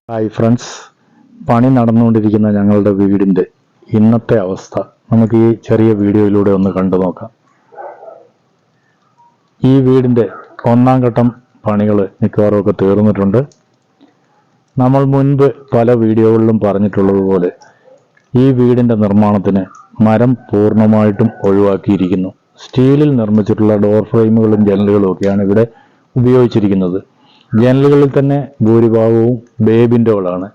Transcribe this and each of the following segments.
Hi friends, പണി നടന്നുകൊണ്ടിരിക്കുന്ന ഞങ്ങളുടെ വീടിൻ്റെ ഇന്നത്തെ അവസ്ഥ നമുക്ക് ഈ ചെറിയ വീഡിയോയിലൂടെ ഒന്ന് കണ്ടു നോക്കാം. ഈ വീടിൻ്റെ ഒന്നാം ഘട്ടം പണികൾ മിക്കവാറുമൊക്കെ തീർന്നിട്ടുണ്ട്. നമ്മൾ മുൻപ് പല വീഡിയോകളിലും പറഞ്ഞിട്ടുള്ളതുപോലെ ഈ വീടിൻ്റെ നിർമ്മാണത്തിന് മരം പൂർണ്ണമായിട്ടും ഒഴിവാക്കിയിരിക്കുന്നു. സ്റ്റീലിൽ നിർമ്മിച്ചിട്ടുള്ള ഡോർ ഫ്രെയിമുകളും ജനലുകളും ഒക്കെയാണ് ഇവിടെ ഉപയോഗിച്ചിരിക്കുന്നത്. ജനലുകളിൽ തന്നെ ഭൂരിഭാഗവും ബേ വിൻഡോകളാണ്.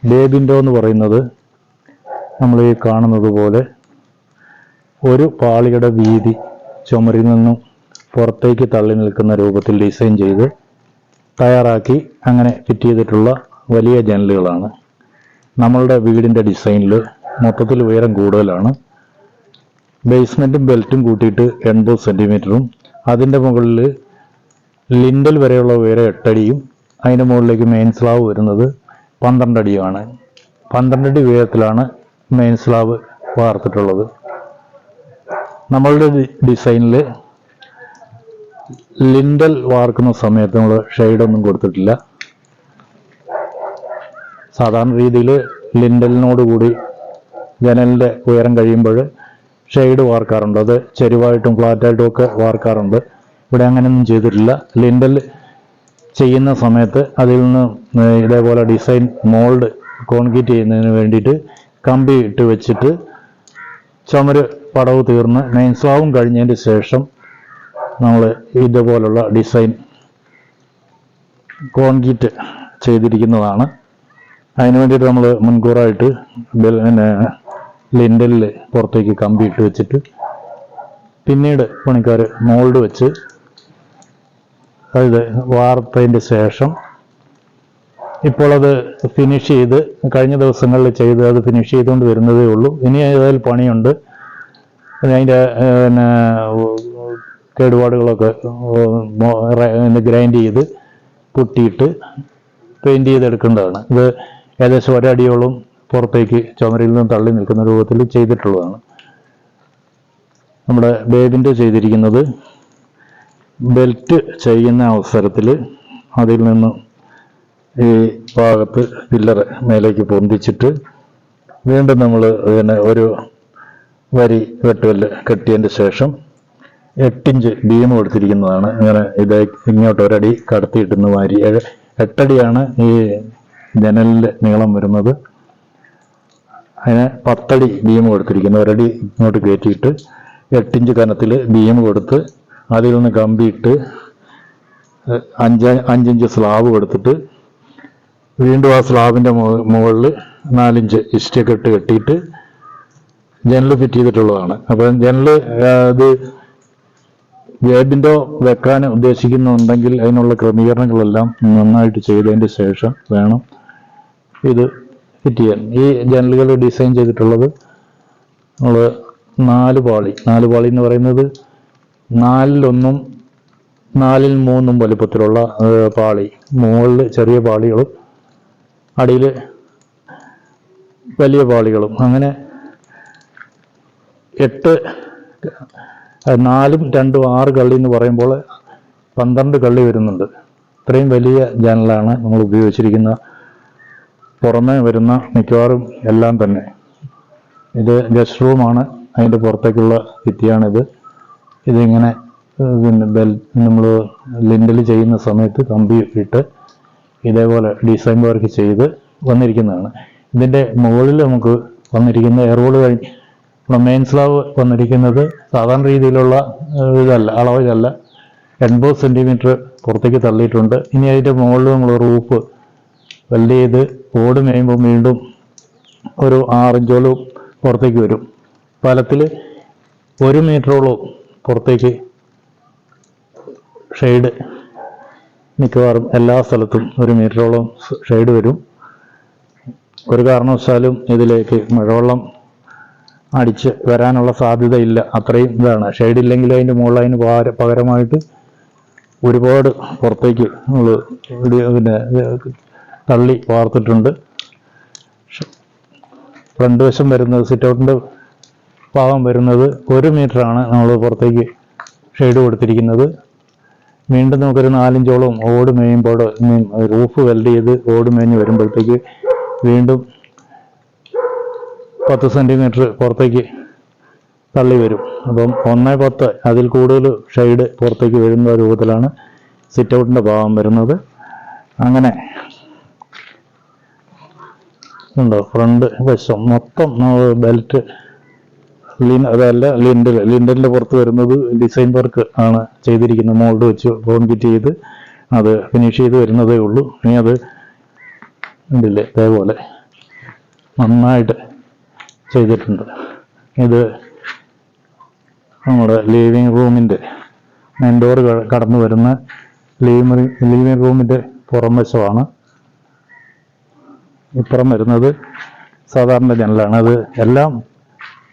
ബേ വിൻഡോ എന്ന് പറയുന്നത് നമ്മൾ ഈ കാണുന്നത് പോലെ ഒരു പാളിയുടെ വീതി ചുമരിൽ നിന്നും പുറത്തേക്ക് തള്ളി നിൽക്കുന്ന രൂപത്തിൽ ഡിസൈൻ ചെയ്ത് തയ്യാറാക്കി അങ്ങനെ ഫിറ്റ് ചെയ്തിട്ടുള്ള വലിയ ജനലുകളാണ്. നമ്മളുടെ വീടിൻ്റെ ഡിസൈനിൽ മൊത്തത്തിൽ ഉയരം കൂടുതലാണ്. ബേസ്മെൻറ്റും ബെൽറ്റും കൂട്ടിയിട്ട് 80 സെൻറ്റിമീറ്ററും അതിൻ്റെ മുകളിൽ ലിൻഡൽ വരെയുള്ള ഉയരം 8 അടിയും അതിൻ്റെ മുകളിലേക്ക് മെയിൻ സ്ലാബ് വരുന്നത് 12 അടിയുമാണ്. 12 അടി ഉയരത്തിലാണ് മെയിൻ സ്ലാബ് വാർത്തിട്ടുള്ളത്. നമ്മളുടെ ഡിസൈനിൽ ലിൻഡൽ വാർക്കുന്ന സമയത്ത് നമ്മൾ ഷെയ്ഡൊന്നും കൊടുത്തിട്ടില്ല. സാധാരണ രീതിയിൽ ലിൻഡലിനോട് കൂടി ജനലിൻ്റെ ഉയരം കഴിയുമ്പോൾ ഷെയ്ഡ് വാർക്കാറുണ്ട്. അത് ചെരുവായിട്ടും ഫ്ലാറ്റായിട്ടും ഒക്കെ വാർക്കാറുണ്ട്. ഇവിടെ അങ്ങനെയൊന്നും ചെയ്തിട്ടില്ല. ലിൻഡൽ ചെയ്യുന്ന സമയത്ത് അതിൽ നിന്ന് ഇതേപോലെ ഡിസൈൻ മോൾഡ് കോൺക്രീറ്റ് ചെയ്യുന്നതിന് വേണ്ടിയിട്ട് കമ്പി ഇട്ട് വെച്ചിട്ട് ചുമര് പടവ് തീർന്ന് മെയിൻ സ്ലാബും കഴിഞ്ഞതിന് ശേഷം നമ്മൾ ഇതുപോലുള്ള ഡിസൈൻ കോൺക്രീറ്റ് ചെയ്തിരിക്കുന്നതാണ്. അതിന് വേണ്ടിയിട്ട് നമ്മൾ മുൻകൂറായിട്ട് ലിൻഡലിൽ പുറത്തേക്ക് കമ്പി ഇട്ട് വെച്ചിട്ട് പിന്നീട് പണിക്കാർ മോൾഡ് വെച്ച് അത് വാർത്തതിൻ്റെ ശേഷം ഇപ്പോൾ അത് ഫിനിഷ് ചെയ്ത് കഴിഞ്ഞ ദിവസങ്ങളിൽ ചെയ്ത് അത് ഫിനിഷ് ചെയ്തുകൊണ്ട് വരുന്നതേ ഉള്ളൂ. ഇനി ഏതായാലും പണിയുണ്ട്. അതിൻ്റെ കേടുപാടുകളൊക്കെ ഗ്രൈൻഡ് ചെയ്ത് പുട്ടിയിട്ട് പെയിൻറ്റ് ചെയ്തെടുക്കേണ്ടതാണ്. ഇത് ഏകദേശം ഒരടിയോളം പുറത്തേക്ക് ചുമരിൽ നിന്ന് തള്ളി നിൽക്കുന്ന രൂപത്തിൽ ചെയ്തിട്ടുള്ളതാണ്. നമ്മുടെ ബേബിൻ്റെ ചെയ്തിരിക്കുന്നത് ബെൽറ്റ് ചെയ്യുന്ന അവസരത്തിൽ അതിൽ നിന്ന് ഈ ഭാഗത്ത് പില്ലർ മേലേക്ക് പൊന്തിച്ചിട്ട് വീണ്ടും നമ്മൾ ഇതിനെ ഒരു വരി വെട്ടുകല്ല് കെട്ടിയതിൻ്റെ ശേഷം 8 ഇഞ്ച് ബീം കൊടുത്തിരിക്കുന്നതാണ്. ഇങ്ങനെ ഇത് ഇങ്ങോട്ട് ഒരടി കടത്തിയിട്ടെന്ന് വാരി 8 അടിയാണ് ഈ ജനലിൽ നീളം വരുന്നത്. അതിന് 10 അടി ബീം കൊടുത്തിരിക്കുന്നു. ഒരടി ഇങ്ങോട്ട് കയറ്റിയിട്ട് 8 ഇഞ്ച് കനത്തിൽ ബീം കൊടുത്ത് അതിൽ നിന്ന് കമ്പിയിട്ട് 5 ഇഞ്ച് സ്ലാബ് കൊടുത്തിട്ട് വീണ്ടും ആ സ്ലാബിൻ്റെ മുകളിൽ 4 ഇഞ്ച് ഇഷ്ടികെട്ട് കെട്ടിയിട്ട് ജനൽ ഫിറ്റ് ചെയ്തിട്ടുള്ളതാണ്. അപ്പം ജനൽ ഇത് വേബിൻഡോ വെക്കാൻ ഉദ്ദേശിക്കുന്നുണ്ടെങ്കിൽ അതിനുള്ള ക്രമീകരണങ്ങളെല്ലാം നന്നായിട്ട് ചെയ്തതിൻ്റെ ശേഷം വേണം ഇത് ഫിറ്റ് ചെയ്യാൻ. ഈ ജനലുകൾ ഡിസൈൻ ചെയ്തിട്ടുള്ളത് നമ്മൾ 4 പാളി എന്ന് പറയുന്നത് 4-1 4-3 വലുപ്പത്തിലുള്ള പാളി, മുകളിൽ ചെറിയ പാളികളും അടിയിൽ വലിയ പാളികളും, അങ്ങനെ 8 4-2 6 കള്ളി എന്ന് പറയുമ്പോൾ 12 കള്ളി വരുന്നുണ്ട്. ഇത്രയും വലിയ ജനലാണ് നമ്മൾ ഉപയോഗിച്ചിരിക്കുന്ന. പുറമേ വരുന്ന മിക്കവാറും എല്ലാം തന്നെ ഇത് ഗസ്റ്റ് റൂമാണ്. അതിൻ്റെ പുറത്തേക്കുള്ള ഭിത്തിയാണിത്. ഇതിങ്ങനെ പിന്നെ നമ്മൾ ലിൻഡൽ ചെയ്യുന്ന സമയത്ത് കമ്പി ഇട്ട് ഇതേപോലെ ഡിസൈൻ വർക്ക് ചെയ്ത് വന്നിരിക്കുന്നതാണ്. ഇതിൻ്റെ മുകളിൽ നമുക്ക് വന്നിരിക്കുന്ന എയർവോൾ കഴിഞ്ഞ് മെയിൻ സ്ലാബ് വന്നിരിക്കുന്നത് സാധാരണ രീതിയിലുള്ള ഇതല്ല, അളവിലല്ല. 80 സെൻറ്റിമീറ്റർ പുറത്തേക്ക് തള്ളിയിട്ടുണ്ട്. ഇനി അതിൻ്റെ മുകളിൽ നമ്മൾ റൂഫ് വെൽഡ് ചെയ്ത് ഓട് മേയുമ്പോൾ വീണ്ടും ഒരു 6 ഇഞ്ചോളം പുറത്തേക്ക് വരും. ഫലത്തിൽ 1 മീറ്ററോളം പുറത്തേക്ക് ഷെയ്ഡ് മിക്കവാറും എല്ലാ സ്ഥലത്തും 1 മീറ്ററോളം ഷെയ്ഡ് വരും. ഒരു കാരണവശാലും ഇതിലേക്ക് മഴവെള്ളം അടിച്ച് വരാനുള്ള സാധ്യതയില്ല. അത്രയും ഇതാണ്. ഷെയ്ഡ് ഇല്ലെങ്കിൽ അതിൻ്റെ മുകളിൽ അതിന് പകരമായിട്ട് ഒരുപാട് പുറത്തേക്ക് നമ്മൾ പിന്നെ തള്ളി വാർത്തിട്ടുണ്ട്. ഫ്രണ്ട് വശം വരുന്നത് സിറ്റൗട്ടിൻ്റെ ഭാഗം വരുന്നത് 1 മീറ്ററാണ് നമ്മൾ പുറത്തേക്ക് ഷെയ്ഡ് കൊടുത്തിരിക്കുന്നത്. വീണ്ടും നമുക്കൊരു 4-5ഓളം ഓട് മേയുമ്പോൾ റൂഫ് വെൽഡ് ചെയ്ത് ഓട് മേഞ്ഞ് വരുമ്പോഴത്തേക്ക് വീണ്ടും 10 സെൻറ്റിമീറ്റർ പുറത്തേക്ക് തള്ളി വരും. അപ്പം 1/10 അതിൽ കൂടുതൽ ഷെയ്ഡ് പുറത്തേക്ക് വരുന്ന രൂപത്തിലാണ് സിറ്റ് ഔട്ടിൻ്റെ ഭാഗം വരുന്നത്. അങ്ങനെ ഉണ്ടോ ഫ്രണ്ട് വശം മൊത്തം ബെൽറ്റ് അതല്ല ലിൻഡലിൻ്റെ പുറത്ത് വരുന്നത് ഡിസൈൻ വർക്ക് ആണ് ചെയ്തിരിക്കുന്നത്. മോൾഡ് വെച്ച് കോൺക്രീറ്റ് ചെയ്ത് അത് ഫിനിഷ് ചെയ്ത് വരുന്നതേ ഉള്ളൂ. ഇനി അത് ഉണ്ടല്ലേ അതേപോലെ നന്നായിട്ട് ചെയ്തിട്ടുണ്ട്. ഇത് നമ്മുടെ ലിവിങ് റൂമിൻ്റെ മെയിൻ ഡോർ കടന്നു വരുന്ന ലിവിങ് റൂമിൻ്റെ പുറം വശമാണ്. ഇപ്പുറം വരുന്നത് സാധാരണ ജനലാണ്. അത് എല്ലാം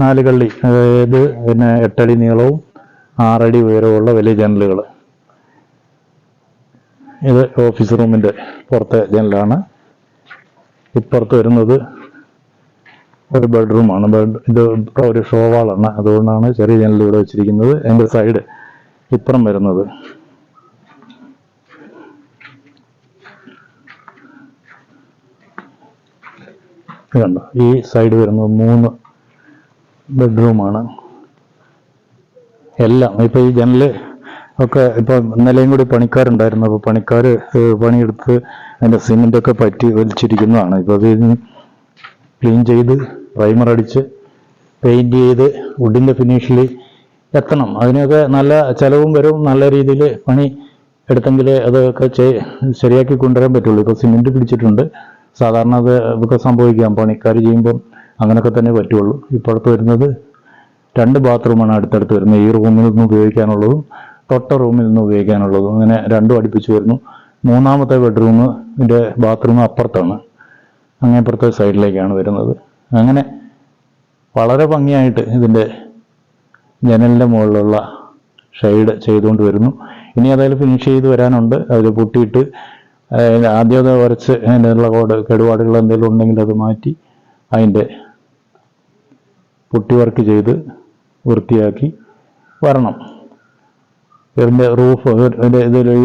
4 കള്ളി, അതായത് പിന്നെ 8 അടി നീളവും 6 അടി ഉയരവുമുള്ള വലിയ ജനലുകൾ. ഇത് ഓഫീസ് റൂമിൻ്റെ പുറത്തെ ജനലാണ്. ഇപ്പുറത്ത് വരുന്നത് ഒരു ബെഡ്റൂമാണ്. ഇത് ഒരു ഷോവാളാണ്, അതുകൊണ്ടാണ് ചെറിയ ജനൽ ഇവിടെ വെച്ചിരിക്കുന്നത്. അതിൻ്റെ സൈഡ് ഇപ്പുറം വരുന്നത് കണ്ടോ, ഈ സൈഡ് വരുന്നത് 3 ബെഡ്റൂമാണ്. എല്ലാം ഇപ്പോൾ ഈ ജനല് ഒക്കെ ഇപ്പോൾ ഇന്നലെയും കൂടി പണിക്കാരുണ്ടായിരുന്നു. അപ്പോൾ പണിക്കാർ പണിയെടുത്ത് അതിൻ്റെ സിമെൻ്റൊക്കെ പറ്റി വലിച്ചിരിക്കുന്നതാണ്. ഇപ്പോൾ അത് ക്ലീൻ ചെയ്ത് പ്രൈമർ അടിച്ച് പെയിൻറ് ചെയ്ത് വുഡിൻ്റെ ഫിനിഷിൽ എത്തണം. അതിനൊക്കെ നല്ല ചിലവും വരും. നല്ല രീതിയിൽ പണി എടുത്തെങ്കിൽ അതൊക്കെ ശരിയാക്കി കൊണ്ടുവരാൻ പറ്റുള്ളൂ. ഇപ്പോൾ സിമെൻറ്റ് പിടിച്ചിട്ടുണ്ട്. സാധാരണ അത് ഒക്കെ സംഭവിക്കാം, പണിക്കാർ ചെയ്യുമ്പം അങ്ങനെയൊക്കെ തന്നെ പറ്റുള്ളൂ. ഇപ്പോഴത്തെ വരുന്നത് 2 ബാത്റൂമാണ് അടുത്തടുത്ത് വരുന്നത്. ഈ റൂമിൽ നിന്ന് ഉപയോഗിക്കാനുള്ളതും തൊട്ട റൂമിൽ നിന്ന് ഉപയോഗിക്കാനുള്ളതും അങ്ങനെ 2 അടുപ്പിച്ച് വരുന്നു. 3ാമത്തെ ബെഡ്റൂമിൻ്റെ ബാത്റൂം അപ്പുറത്താണ്, അങ്ങേപ്പുറത്തെ സൈഡിലേക്കാണ് വരുന്നത്. അങ്ങനെ വളരെ ഭംഗിയായിട്ട് ഇതിൻ്റെ ജനലിൻ്റെ മുകളിലുള്ള ഷെയ്ഡ് ചെയ്തുകൊണ്ട് വരുന്നു. ഇനി അതായത് ഫിനിഷ് ചെയ്ത് വരാനുണ്ട്. അതിൽ പൊട്ടിയിട്ട് ആദ്യം അത് വരച്ച് അതിനുള്ള കേടുപാടുകൾ എന്തെങ്കിലും ഉണ്ടെങ്കിൽ അത് മാറ്റി അതിൻ്റെ പുട്ടി വർക്ക് ചെയ്ത് വൃത്തിയാക്കി വരണം. ഇതിൻ്റെ റൂഫ്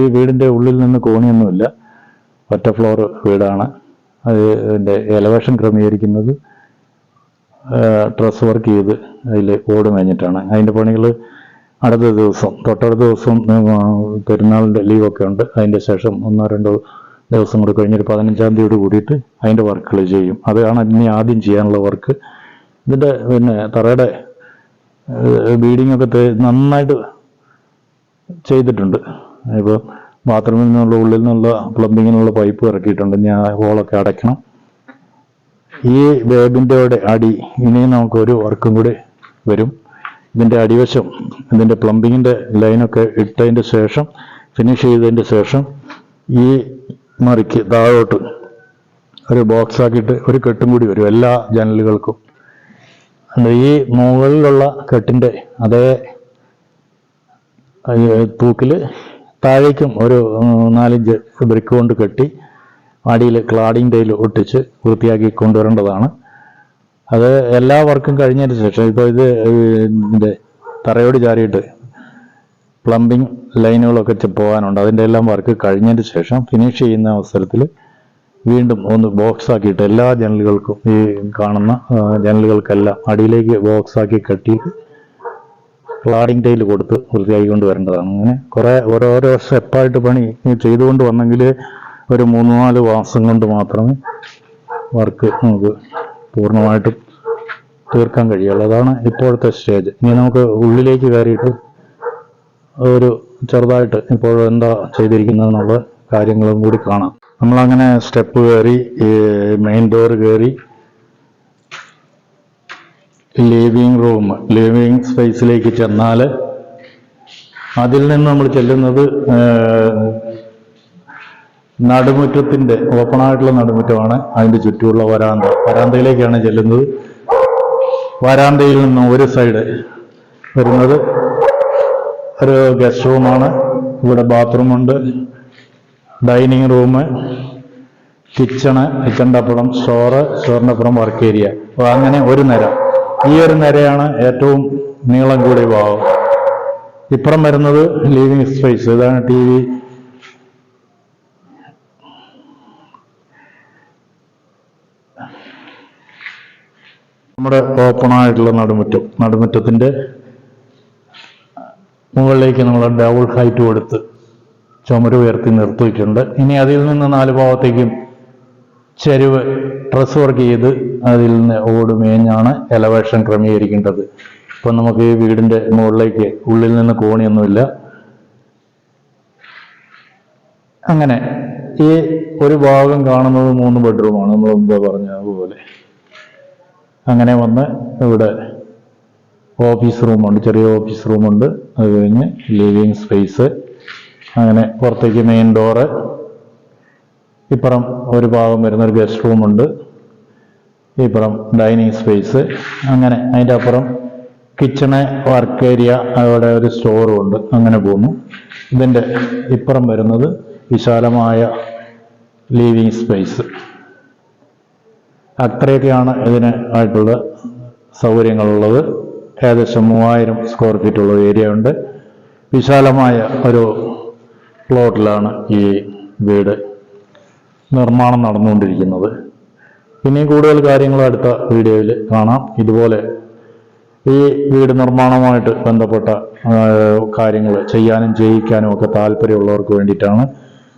ഈ വീടിൻ്റെ ഉള്ളിൽ നിന്ന് കോണിയൊന്നുമില്ല, ഒറ്റ ഫ്ലോർ വീടാണ്. അതിൻ്റെ എലവേഷൻ ക്രമീകരിക്കുന്നത് ട്രസ് വർക്ക് ചെയ്ത് അതിൽ ഓട് മേഞ്ഞിട്ടാണ്. അതിൻ്റെ പണികൾ അടുത്ത ദിവസം, തൊട്ടടുത്ത ദിവസം പെരുന്നാളിൻ്റെ ലീവൊക്കെ ഉണ്ട്. അതിൻ്റെ ശേഷം 1-2 ദിവസം കൂടി കഴിഞ്ഞൊരു 15-ാം തീയതിയോട് കൂടിയിട്ട് അതിൻ്റെ വർക്കുകൾ ചെയ്യും. അതാണ് ഇനി ആദ്യം ചെയ്യാനുള്ള വർക്ക്. ഇതിൻ്റെ പിന്നെ തറയുടെ ബീഡിങ്ങൊക്കെ നന്നായിട്ട് ചെയ്തിട്ടുണ്ട്. ഇപ്പോൾ ബാത്റൂമിൽ നിന്നുള്ള ഉള്ളിൽ നിന്നുള്ള പ്ലംബിങ്ങിനുള്ള പൈപ്പ് ഇറക്കിയിട്ടുണ്ട്. ഇനി ആ ഹോളൊക്കെ അടയ്ക്കണം. ഈ ബേബിൻ്റെ അടി ഇനിയും നമുക്കൊരു വർക്കും കൂടി വരും. ഇതിൻ്റെ അടിവശം ഇതിൻ്റെ പ്ലംബിങ്ങിൻ്റെ ലൈനൊക്കെ ഇട്ടതിൻ്റെ ശേഷം ഫിനിഷ് ചെയ്തതിൻ്റെ ശേഷം ഈ മറിക്ക് താഴോട്ട് ഒരു ബോക്സ് ആക്കിയിട്ട് ഒരു കെട്ടും കൂടി വരും എല്ലാ ജനലുകൾക്കും. ഈ മുകളിലുള്ള കെട്ടിൻ്റെ അതേ തൂക്കിൽ താഴേക്കും ഒരു 4-5 ബ്രിക്ക് കൊണ്ട് കെട്ടി അടിയിൽ ക്ലാഡിംഗ് ടൈൽ ഒട്ടിച്ച് വൃത്തിയാക്കി കൊണ്ടുവരേണ്ടതാണ്. അത് എല്ലാ വർക്കും കഴിഞ്ഞതിന് ശേഷം ഇപ്പോൾ ഇതിൻ്റെ തറയോട് ചാരിയിട്ട് പ്ലംബിംഗ് ലൈനുകളൊക്കെ പോകാനുണ്ട്. അതിൻ്റെ എല്ലാം വർക്ക് കഴിഞ്ഞതിന് ശേഷം ഫിനിഷ് ചെയ്യുന്ന അവസരത്തിൽ വീണ്ടും ഒന്ന് ബോക്സ് ആക്കിയിട്ട് എല്ലാ ജനലുകൾക്കും ഈ കാണുന്ന ജനലുകൾക്കെല്ലാം അടിയിലേക്ക് ബോക്സ് ആക്കി കെട്ടിയിട്ട് ക്ലാഡിംഗ് ടൈൽ കൊടുത്ത് വൃത്തിയാക്കി കൊണ്ട് വരേണ്ടതാണ്. അങ്ങനെ കുറേ ഓരോരോ സ്റ്റെപ്പായിട്ട് പണി ചെയ്തുകൊണ്ട് വന്നെങ്കിൽ ഒരു 3-4 മാസം കൊണ്ട് മാത്രമേ വർക്ക് നമുക്ക് പൂർണ്ണമായിട്ടും തീർക്കാൻ കഴിയുള്ളൂ. അതാണ് ഇപ്പോഴത്തെ സ്റ്റേജ്. ഇനി നമുക്ക് ഉള്ളിലേക്ക് കയറിയിട്ട് ഒരു ചെറുതായിട്ട് ഇപ്പോൾ എന്താ ചെയ്തിരിക്കുന്നതെന്നുള്ള കാര്യങ്ങളും കൂടി കാണാം. നമ്മളങ്ങനെ സ്റ്റെപ്പ് കയറി മെയിൻ ഡോർ കയറി ലിവിങ് സ്പേസിലേക്ക് ചെന്നാൽ അതിൽ നിന്ന് നമ്മൾ ചെല്ലുന്നത് നടുമുറ്റത്തിൻ്റെ ഓപ്പണായിട്ടുള്ള നടുമുറ്റമാണ്. അതിൻ്റെ ചുറ്റുമുള്ള വരാന്തയിലേക്കാണ് ചെല്ലുന്നത്. വരാന്തയിൽ നിന്നും ഒരു സൈഡ് വരുന്നത് ഒരു ഗസ്റ്റ് റൂമാണ്. ഇവിടെ ബാത്റൂമുണ്ട്, ഡൈനിങ് റൂം, കിച്ചണിൻ്റെ അപ്പുറം സ്റ്റോറിൻ്റെ അപ്പുറം വർക്ക് ഏരിയ. അപ്പോൾ അങ്ങനെ ഒരു നിര. ഈ ഒരു നിരയാണ് ഏറ്റവും നീളം കൂടിയ ഭാഗം. ഇപ്പുറം വരുന്നത് ലിവിങ് സ്പേസ്. ഇതാണ് ടി വി. നമ്മുടെ ഓപ്പൺ ആയിട്ടുള്ള നടുമുറ്റത്തിന്റെ മുകളിലേക്ക് നമ്മൾ ഡബിൾ ഹൈറ്റ് കൊടുത്ത് ചുമര് ഉയർത്തി നിർത്തിയിട്ടുണ്ട്. ഇനി അതിൽ നിന്ന് 4 ഭാഗത്തേക്കും ചരിവ് ട്രസ് വർക്ക് ചെയ്ത് അതിൽ നിന്ന് ഓട് മേഞ്ഞാണ് എലവേഷൻ ക്രമീകരിക്കേണ്ടത്. ഇപ്പം നമുക്ക് ഈ വീടിന്റെ മുകളിലേക്ക് ഉള്ളിൽ നിന്ന് കോണിയൊന്നുമില്ല. അങ്ങനെ ഈ ഒരു ഭാഗം കാണുന്നത് 3 ബെഡ്റൂമാണ്, നമ്മൾ മുമ്പ് പറഞ്ഞതുപോലെ. അങ്ങനെ വന്ന് ഇവിടെ ഓഫീസ് റൂമുണ്ട്, ചെറിയ ഓഫീസ് റൂമുണ്ട്. അത് കഴിഞ്ഞ് ലിവിങ് സ്പേസ്, അങ്ങനെ പുറത്തേക്ക് മെയിൻ ഡോറ്. ഇപ്പുറം ഒരു ഭാഗം വരുന്നൊരു ഗസ്റ്റ് റൂമുണ്ട്. ഇപ്പുറം ഡൈനിങ് സ്പേസ്. അങ്ങനെ അതിൻ്റെ അപ്പുറം കിച്ചണ്, വർക്ക് ഏരിയ, അവിടെ ഒരു സ്റ്റോറും ഉണ്ട്. അങ്ങനെ പോകുന്നു. ഇതിൻ്റെ ഇപ്പുറം വരുന്നത് വിശാലമായ ലിവിങ് സ്പേസ്. അത്രയൊക്കെയാണ് ഇതിന് ആയിട്ടുള്ള സൗകര്യങ്ങളുള്ളത്. ഏകദേശം 3000 സ്ക്വയർ ഫീറ്റ് ഉള്ള ഏരിയ ഉണ്ട്. വിശാലമായ ഒരു പ്ലോട്ടിലാണ് ഈ വീട് നിർമ്മാണം നടന്നുകൊണ്ടിരിക്കുന്നത്. ഇനിയും കൂടുതൽ കാര്യങ്ങൾ അടുത്ത വീഡിയോയിൽ കാണാം. ഇതുപോലെ ഈ വീട് നിർമ്മാണവുമായിട്ട് ബന്ധപ്പെട്ട കാര്യങ്ങൾ ചെയ്യാനും ചെയ്യിക്കാനും ഒക്കെ താല്പര്യമുള്ളവർക്ക് വേണ്ടിയിട്ടാണ്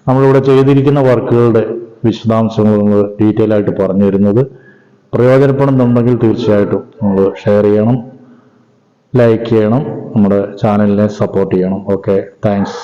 നമ്മളിവിടെ ചെയ്തിരിക്കുന്ന വർക്കുകളുടെ വിശദാംശങ്ങൾ നമ്മൾ ഡീറ്റെയിൽ ആയിട്ട് പറഞ്ഞു തരുന്നത്. പ്രയോജനപ്പെടുന്നുണ്ടെങ്കിൽ തീർച്ചയായിട്ടും നമ്മൾ ഷെയർ ചെയ്യണം, ലൈക്ക് ചെയ്യണം, നമ്മുടെ ചാനലിനെ സപ്പോർട്ട് ചെയ്യണം. Okay, thanks.